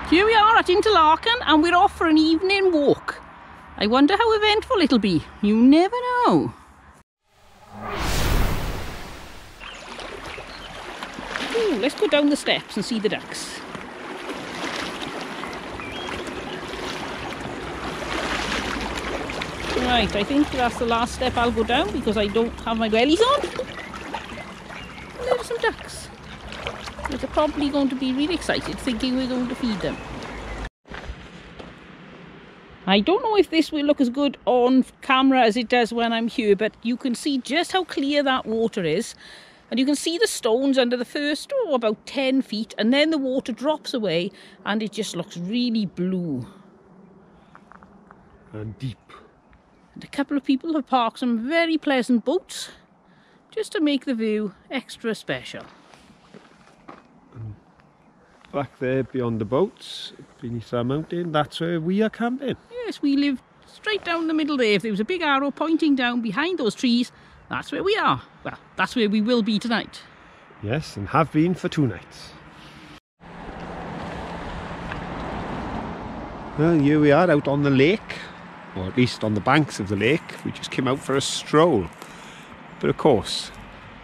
Here we are at Interlaken and we're off for an evening walk. I wonder how eventful it'll be. You never know. Ooh, let's go down the steps and see the ducks. Right, I think that's the last step I'll go down because I don't have my wellies on. And there's some ducks. They're probably going to be really excited, thinking we're going to feed them. I don't know if this will look as good on camera as it does when I'm here, but you can see just how clear that water is. And you can see the stones under the first, about 10 feet, and then the water drops away and it just looks really blue. And deep. And a couple of people have parked some very pleasant boats just to make the view extra special. Back there beyond the boats, beneath that mountain, that's where we are camping. Yes, we live straight down the middle there. If there was a big arrow pointing down behind those trees, that's where we are. Well, that's where we will be tonight. Yes, and have been for 2 nights. Well, here we are out on the lake, or at least on the banks of the lake. We just came out for a stroll. But of course,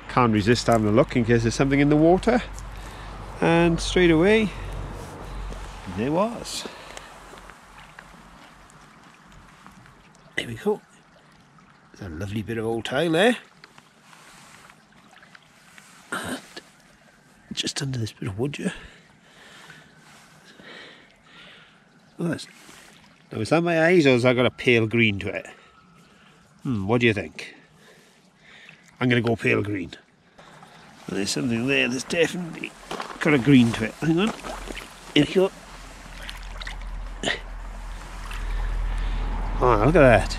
can't resist having a look in case there's something in the water. And straight away, there was. There we go. There's a lovely bit of old tile there. And just under this bit of wood here. Oh, now is that my eyes or has that got a pale green to it? What do you think? I'm going to go pale green. And there's something there that's definitely got a green to it. Hang on. Here we go. Oh, look at that.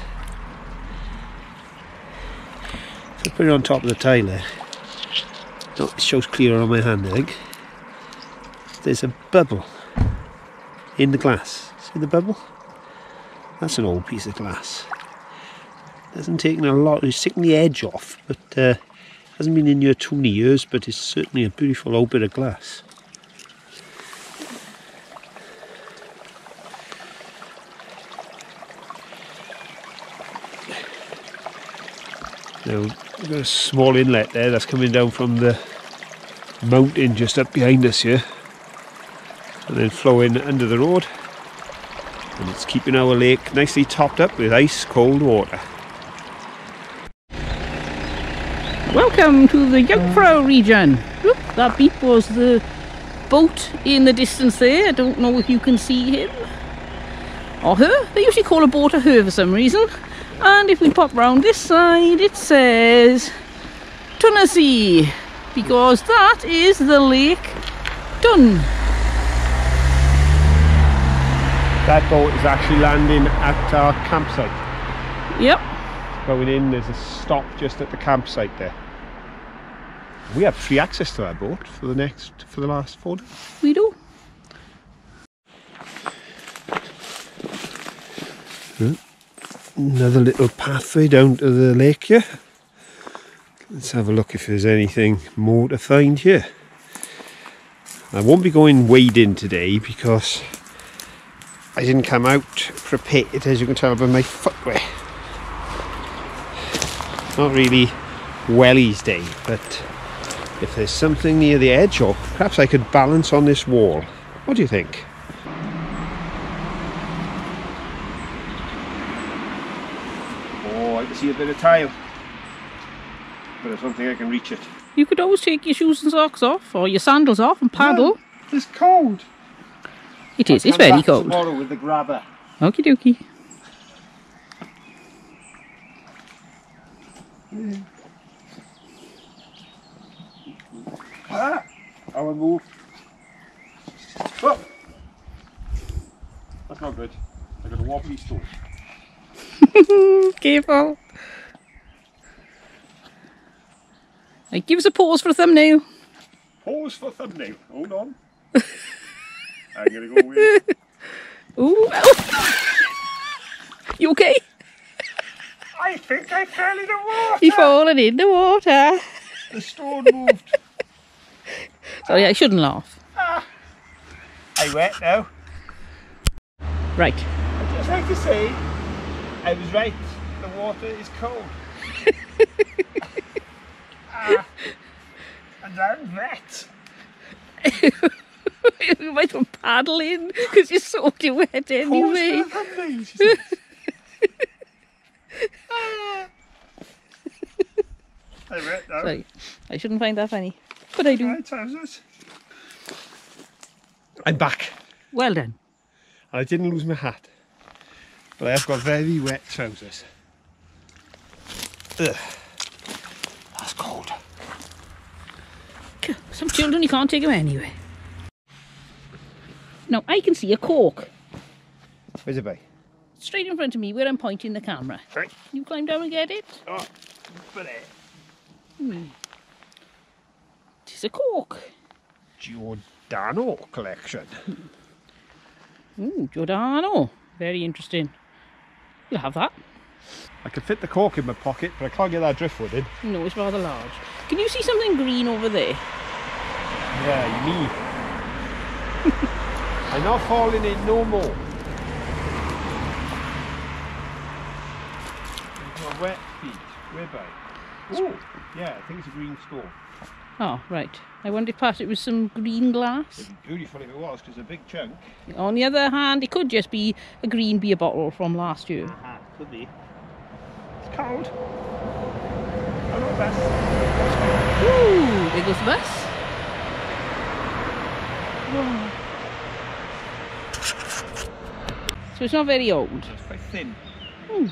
So put it on top of the tile there. Oh, it shows clearer on my hand, I think. There's a bubble in the glass. See the bubble? That's an old piece of glass. Hasn't taken a lot, it's taken the edge off, but hasn't been in here too many years, but it's certainly a beautiful old bit of glass. Now, we've got a small inlet there that's coming down from the mountain just up behind us here, and then flowing under the road, and it's keeping our lake nicely topped up with ice cold water. Welcome to the Jungfrau region. Oop, that beep was the boat in the distance there. I don't know if you can see him or her. They usually call a boat a her for some reason. And if we pop round this side, it says Thunersee, because that is the Lake Thun. That boat is actually landing at our campsite. Yep. Going in, there's a stop just at the campsite there. We have free access to that boat for the last 4 days. We do. Another little pathway down to the lake here. Let's have a look if there's anything more to find here. I won't be going wading today because I didn't come out prepared, as you can tell by my footwear. Not really wellies day, but if there's something near the edge, or perhaps I could balance on this wall. What do you think? Oh, I can see a bit of tile, but I don't think I can reach it. You could always take your shoes and socks off, or your sandals off, and paddle. No, it's cold. It is, it's very cold. Tomorrow with the grabber. Okie dokie. Ah, I will move. Oh, that's not good. I got a wobbly stool. Careful. Right, give us a pause for a thumbnail. Pause for thumbnail. Hold on. I'm gonna go with. Ooh, you okay? I think I fell in the water. You've fallen in the water. The stone moved. Sorry, I shouldn't laugh. Ah, I wet now. Right. I'd just like to say, I was right. The water is cold. And I'm wet. You might as well paddle in because you're soaking wet anyway. I'm wet now. Sorry, I shouldn't find that funny, but I do. My trousers. I'm back. Well done. I didn't lose my hat, but I have got very wet trousers. Ugh. That's cold. Some children, you can't take them anywhere. Now, I can see a cork Where's it by? straight in front of me where I'm pointing the camera. Right. You climb down and get it? Oh, but It's a cork. Giordano collection. Ooh, Giordano. Very interesting. You'll have that. I can fit the cork in my pocket, but I can't get that driftwood in. No, it's rather large. Can you see something green over there? Yeah, me. I'm not falling in no more. My wet feet. Whereby? Oh, yeah, I think it's a green stone. Oh, right. I wondered if perhaps it was some green glass. It'd be beautiful if it was, because it's a big chunk. On the other hand, it could just be a green beer bottle from last year. Could be. It's cold. Hello, Bess. Ooh, there goes the bus. Whoa. So it's not very old. It's quite thin. No,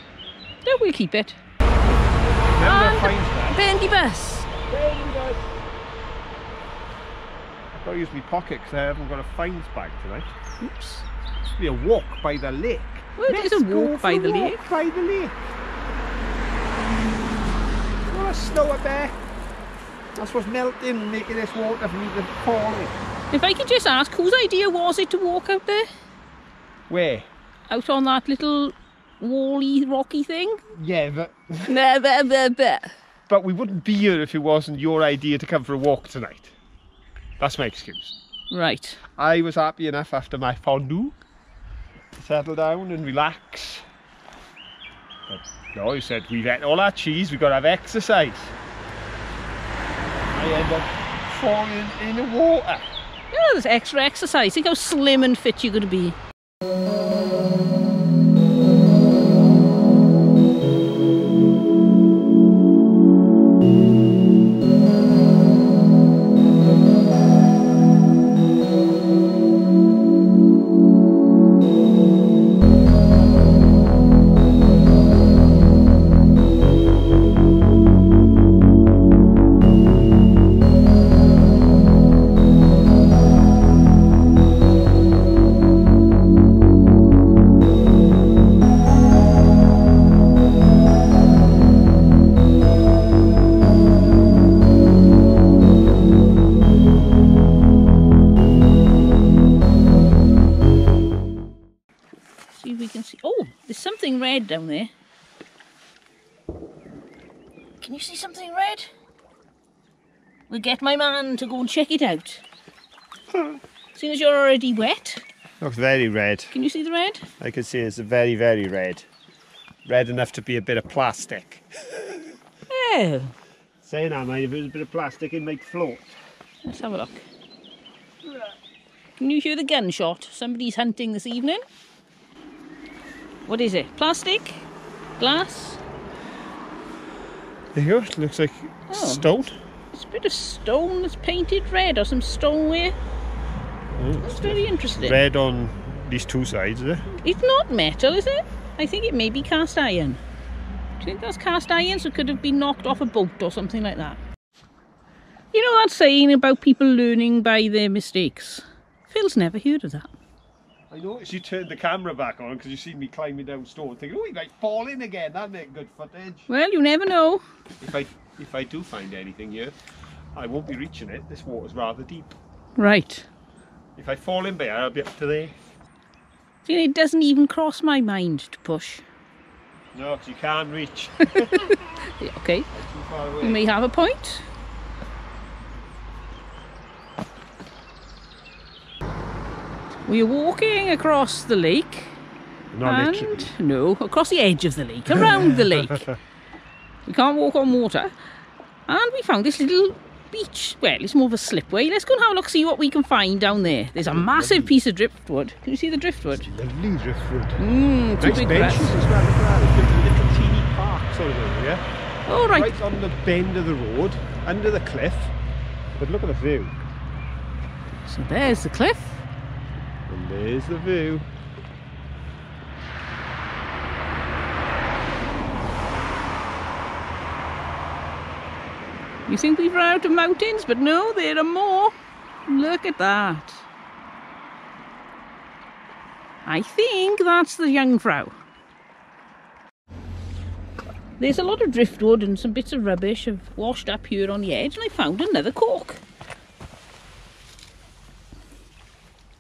we'll keep it. Remember fines back? Bendy bus. I've got to use my pocket because I haven't got a fines bag tonight. Oops. It's to be a walk by the lake. Well, it is a walk by the lake. By the lake. You want to snow it there? That's what's melting, making this water for me to fall in. If I could just ask, whose idea was it to walk out there? Where? Out on that little wally, rocky thing? Yeah, but Bah, bah, bah, bah. but we wouldn't be here if it wasn't your idea to come for a walk tonight. That's my excuse. Right. I was happy enough after my fondue to settle down and relax. But no, you said we've had all our cheese, we've got to have exercise. I end up falling in the water. Yeah, there's extra exercise. Think how slim and fit you're going to be. See if we can see. Oh, there's something red down there. Can you see something red? We'll get my man to go and check it out. Seeing as you're already wet. Looks very red. Can you see the red? I can see it's very, very red. Red enough to be a bit of plastic. Oh. Saying that, mate, if it was a bit of plastic, it might float. Let's have a look. Can you hear the gunshot? Somebody's hunting this evening. What is it? Plastic? Glass? There you go, it looks like stone. It's a bit of stone that's painted red or some stoneware. Oh, That's very interesting. Red on these two sides, is it? It's not metal, is it? I think it may be cast iron. Do you think that's cast iron? So it could have been knocked off a boat or something like that. You know that saying about people learning by their mistakes? Phil's never heard of that. I noticed you turned the camera back on because you seen me climbing down stone thinking, oh, he might fall in again, that'd make good footage. Well, you never know. If I do find anything here, I won't be reaching it. This water's rather deep. Right. If I fall in there, I'll be up to there. See, it doesn't even cross my mind to push. No, because you can't reach. Okay, Too far away. you may have a point. We are walking across the lake Not literally. No, across the edge of the lake, around the lake. We can't walk on water. And we found this little beach. Well, it's more of a slipway. Let's go and have a look, see what we can find down there. There's a massive piece of driftwood. Can you see the driftwood? Lovely driftwood. Nice Big benches as well. Look at that. There's a little teeny park sort of area. Oh, right. Right on the bend of the road, under the cliff. But look at the view. So there's the cliff. And there's the view. You think we've run out of mountains, but no, there are more. Look at that. I think that's the Jungfrau. There's a lot of driftwood and some bits of rubbish have washed up here on the edge, and I found another cork.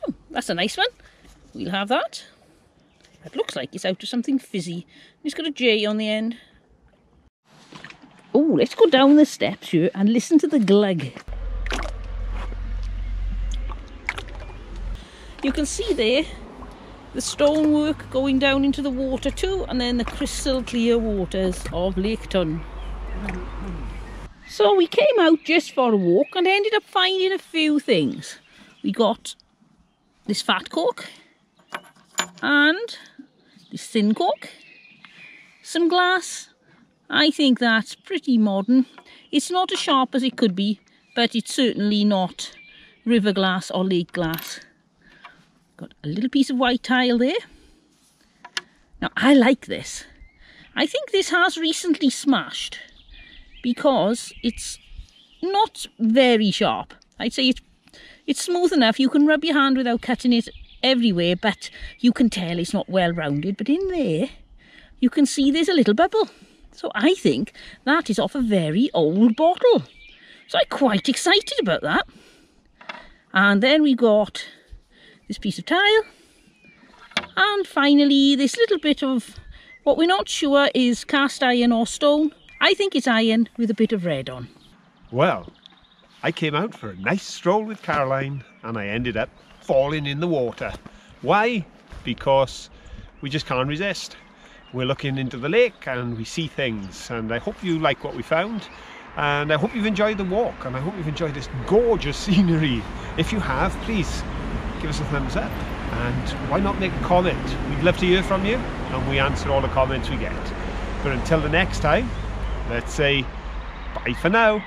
Oh, that's a nice one. We'll have that. It looks like it's out of something fizzy. It's got a J on the end. Oh, let's go down the steps here and listen to the glug. You can see there the stonework going down into the water too, and then the crystal clear waters of Lake Thun. So we came out just for a walk and ended up finding a few things. We got this fat cork and this thin cork, some glass. I think that's pretty modern. It's not as sharp as it could be, but it's certainly not river glass or lake glass. Got a little piece of white tile there. Now I like this. I think this has recently smashed because it's not very sharp. I'd say it's smooth enough. You can rub your hand without cutting it everywhere, but you can tell it's not well rounded. But in there, you can see there's a little bubble. So I think that is off a very old bottle. So I'm quite excited about that. And then we got this piece of tile. And finally this little bit of what we're not sure is cast iron or stone. I think it's iron with a bit of red on. Well, I came out for a nice stroll with Caroline and I ended up falling in the water. Why? Because we just can't resist. We're looking into the lake and we see things, and I hope you like what we found, and I hope you've enjoyed the walk, and I hope you've enjoyed this gorgeous scenery. If you have, please give us a thumbs up, and why not make a comment? We'd love to hear from you, and we answer all the comments we get. But until the next time, let's say bye for now.